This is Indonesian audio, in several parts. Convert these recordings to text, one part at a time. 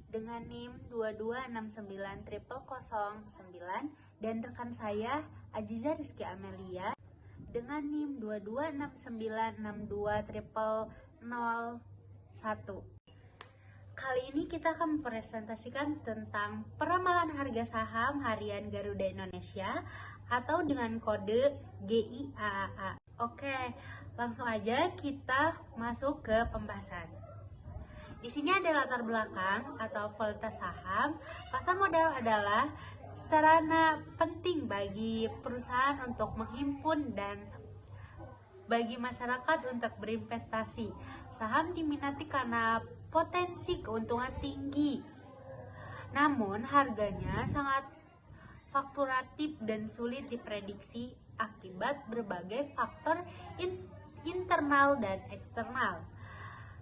dengan NIM 2269009 dan rekan saya Aziza Rizky Amelia dengan NIM 226962001. Kali ini kita akan mempresentasikan tentang peramalan harga saham harian Garuda Indonesia atau dengan kode GIAAA. Oke, langsung aja kita masuk ke pembahasan. Di sini ada latar belakang atau volatilitas saham. Pasar modal adalah sarana penting bagi perusahaan untuk menghimpun dan bagi masyarakat untuk berinvestasi. Saham diminati karena potensi keuntungan tinggi. Namun harganya sangat fluktuatif dan sulit diprediksi akibat berbagai faktor internal dan eksternal.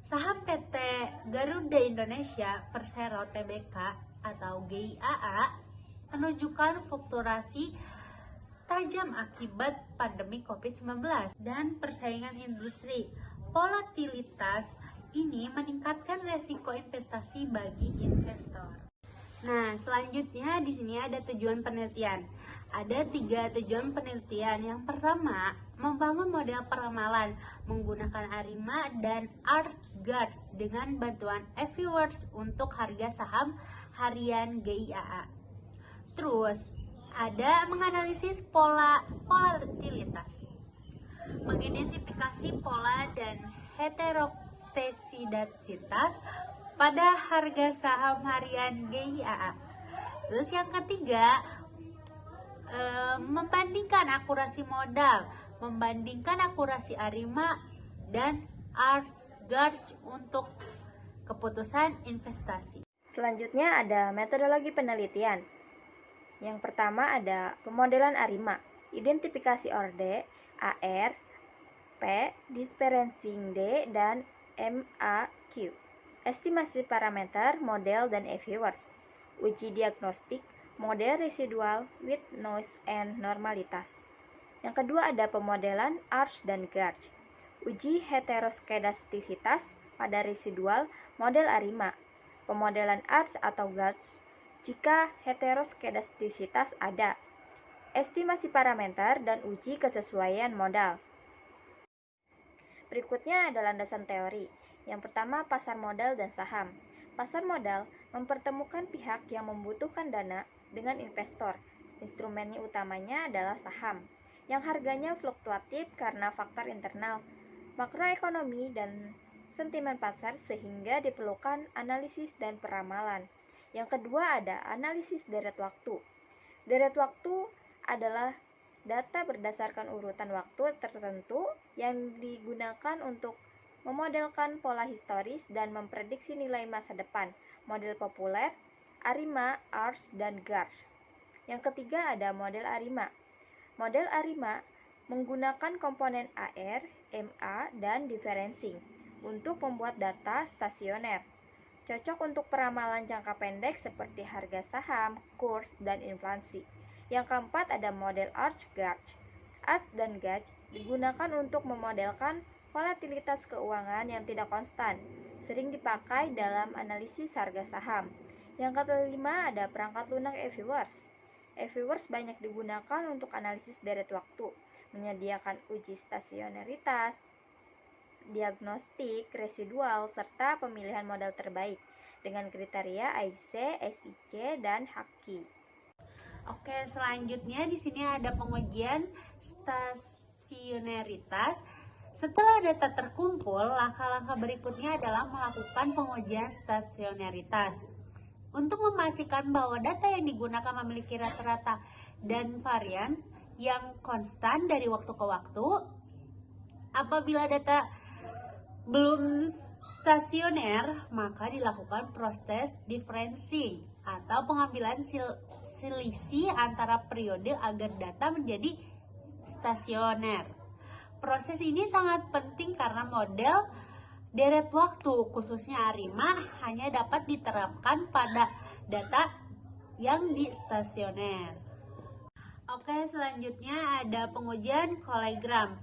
Saham PT Garuda Indonesia Persero Tbk atau GIAA menunjukkan fluktuasi tajam akibat pandemi COVID-19 dan persaingan industri. Volatilitas ini meningkatkan resiko investasi bagi investor. Nah, selanjutnya di sini ada tujuan penelitian. Ada 3 tujuan penelitian. Yang pertama, membangun model peramalan menggunakan ARIMA dan ArtGuards dengan bantuan FVWorks untuk harga saham harian GIAA. Terus, ada menganalisis pola volatilitas, mengidentifikasi pola dan heteroskedasitas pada harga saham harian GIAA. Terus yang ketiga, membandingkan akurasi modal, membandingkan akurasi ARIMA dan ArtGuards untuk keputusan investasi. Selanjutnya ada metodologi penelitian. Yang pertama ada pemodelan ARIMA, identifikasi orde, AR, P, dispersing D, dan MAQ. Estimasi parameter, model, dan FVWorks. Uji diagnostik, model residual with noise and normalitas. Yang kedua ada pemodelan ARCH dan GARCH. Uji heteroskedastisitas pada residual model ARIMA. Pemodelan ARCH atau GARCH jika heteroskedastisitas ada. Estimasi parameter dan uji kesesuaian modal. Berikutnya ada landasan teori. Yang pertama, pasar modal dan saham. Pasar modal mempertemukan pihak yang membutuhkan dana dengan investor. Instrumennya utamanya adalah saham, yang harganya fluktuatif karena faktor internal, makroekonomi, dan sentimen pasar sehingga diperlukan analisis dan peramalan. Yang kedua ada analisis deret waktu. Deret waktu adalah data berdasarkan urutan waktu tertentu yang digunakan untuk memodelkan pola historis dan memprediksi nilai masa depan. Model populer, ARIMA, ARCH, dan GARCH. Yang ketiga ada model ARIMA. Model ARIMA menggunakan komponen AR, MA, dan differencing untuk membuat data stasioner. Cocok untuk peramalan jangka pendek seperti harga saham, kurs, dan inflasi. Yang keempat ada model ArcH-GARCH. ArcH dan GARCH digunakan untuk memodelkan volatilitas keuangan yang tidak konstan, sering dipakai dalam analisis harga saham. Yang kelima ada perangkat lunak FVWorks. FVWorks banyak digunakan untuk analisis deret waktu, menyediakan uji stasionaritas, diagnostik, residual, serta pemilihan modal terbaik dengan kriteria AIC, SIC, dan HAKI. Oke, selanjutnya di sini ada pengujian stasionaritas. Setelah data terkumpul, langkah-langkah berikutnya adalah melakukan pengujian stasionaritas. Untuk memastikan bahwa data yang digunakan memiliki rata-rata dan varian yang konstan dari waktu ke waktu. Apabila data belum stasioner, maka dilakukan proses differencing atau pengambilan selisih antara periode agar data menjadi stasioner. Proses ini sangat penting karena model deret waktu, khususnya ARIMA, hanya dapat diterapkan pada data yang di stasioner. Oke, selanjutnya ada pengujian kologram.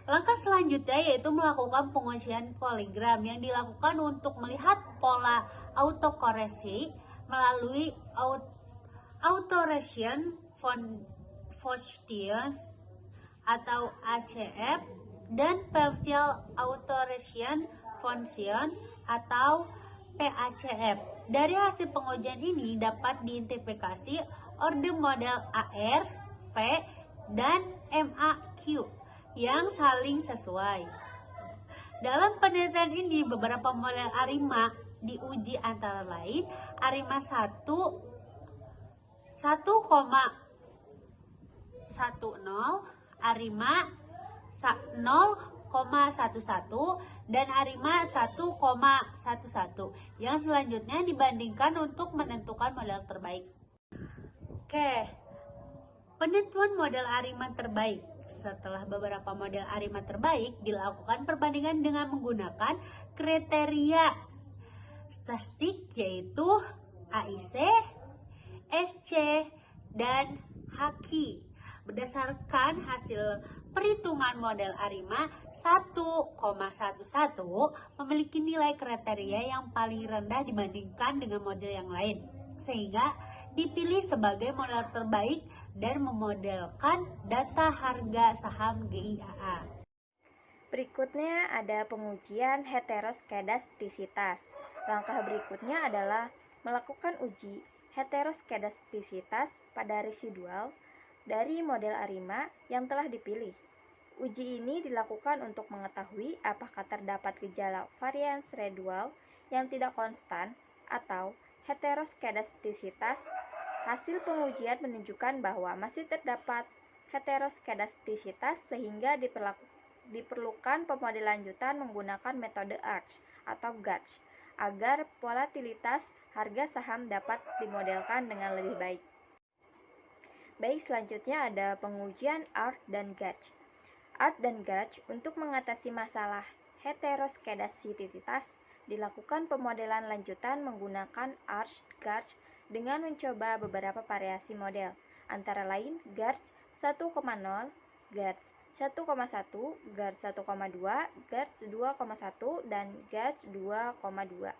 Langkah selanjutnya yaitu melakukan pengujian kologram yang dilakukan untuk melihat pola autokoresi melalui Autoration Functions atau ACF dan Partial Autoration Function atau PACF. Dari hasil pengujian ini dapat diidentifikasi orde model AR, P, dan MAQ yang saling sesuai. Dalam penelitian ini beberapa model ARIMA diuji antara lain ARIMA 1,10, ARIMA 0,11 dan ARIMA 1,11 yang selanjutnya dibandingkan untuk menentukan model terbaik. Oke, penentuan model ARIMA terbaik. Setelah beberapa model ARIMA terbaik dilakukan perbandingan dengan menggunakan kriteria statistik yaitu AIC, SC, dan HQ. Berdasarkan hasil perhitungan model ARIMA 1,11 memiliki nilai kriteria yang paling rendah dibandingkan dengan model yang lain, sehingga dipilih sebagai model terbaik dan memodelkan data harga saham GIAA. Berikutnya ada pengujian heteroskedastisitas. Langkah berikutnya adalah melakukan uji heteroskedastisitas pada residual dari model ARIMA yang telah dipilih. Uji ini dilakukan untuk mengetahui apakah terdapat gejala varians residual yang tidak konstan atau heteroskedastisitas. Hasil pengujian menunjukkan bahwa masih terdapat heteroskedastisitas sehingga diperlukan pemodelan lanjutan menggunakan metode ARCH atau GARCH agar volatilitas harga saham dapat dimodelkan dengan lebih baik. Baik, selanjutnya ada pengujian ARCH dan GARCH. ARCH dan GARCH untuk mengatasi masalah heteroskedastisitas dilakukan pemodelan lanjutan menggunakan ARCH GARCH dengan mencoba beberapa variasi model, antara lain GARCH 1,0, GARCH 1,1, GARCH 1,2, GARCH 2,1, dan GARCH 2,2.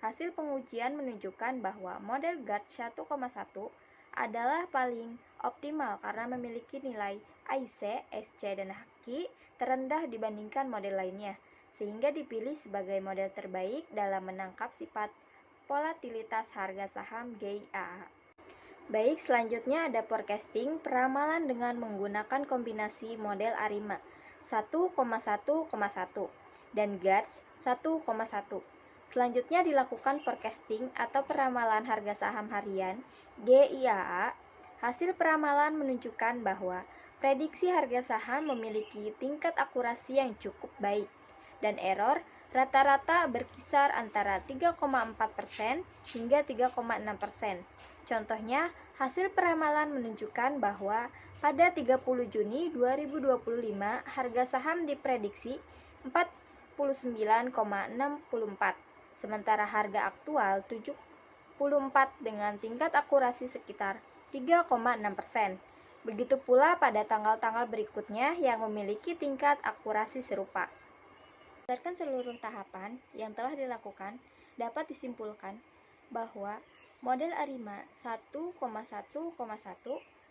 Hasil pengujian menunjukkan bahwa model GARCH 1,1 adalah paling optimal karena memiliki nilai AIC, SC, dan HQ terendah dibandingkan model lainnya, sehingga dipilih sebagai model terbaik dalam menangkap sifat volatilitas harga saham GIAA. Baik, selanjutnya ada forecasting peramalan dengan menggunakan kombinasi model ARIMA 1,1,1 dan GARCH 1,1. Selanjutnya dilakukan forecasting atau peramalan harga saham harian GIAA. Hasil peramalan menunjukkan bahwa prediksi harga saham memiliki tingkat akurasi yang cukup baik dan error rata-rata berkisar antara 3,4% hingga 3,6%. Contohnya, hasil peramalan menunjukkan bahwa pada 30 Juni 2025 harga saham diprediksi 49,64, sementara harga aktual 74 dengan tingkat akurasi sekitar 3,6%. Begitu pula pada tanggal-tanggal berikutnya yang memiliki tingkat akurasi serupa. Berdasarkan seluruh tahapan yang telah dilakukan, dapat disimpulkan bahwa model ARIMA 1,1,1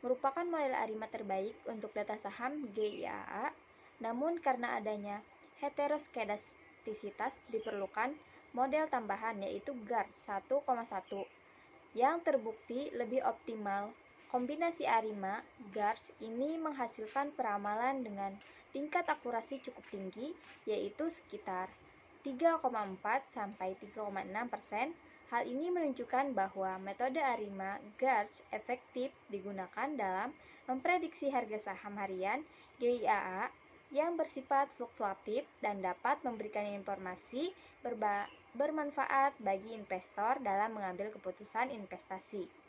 merupakan model ARIMA terbaik untuk data saham GIAA, namun karena adanya heteroskedastisitas diperlukan model tambahan yaitu GARCH 1,1 yang terbukti lebih optimal. Kombinasi ARIMA GARCH ini menghasilkan peramalan dengan tingkat akurasi cukup tinggi yaitu sekitar 3,4 sampai 3,6%. Hal ini menunjukkan bahwa metode ARIMA GARCH efektif digunakan dalam memprediksi harga saham harian GIAA yang bersifat fluktuatif dan dapat memberikan informasi bermanfaat bagi investor dalam mengambil keputusan investasi.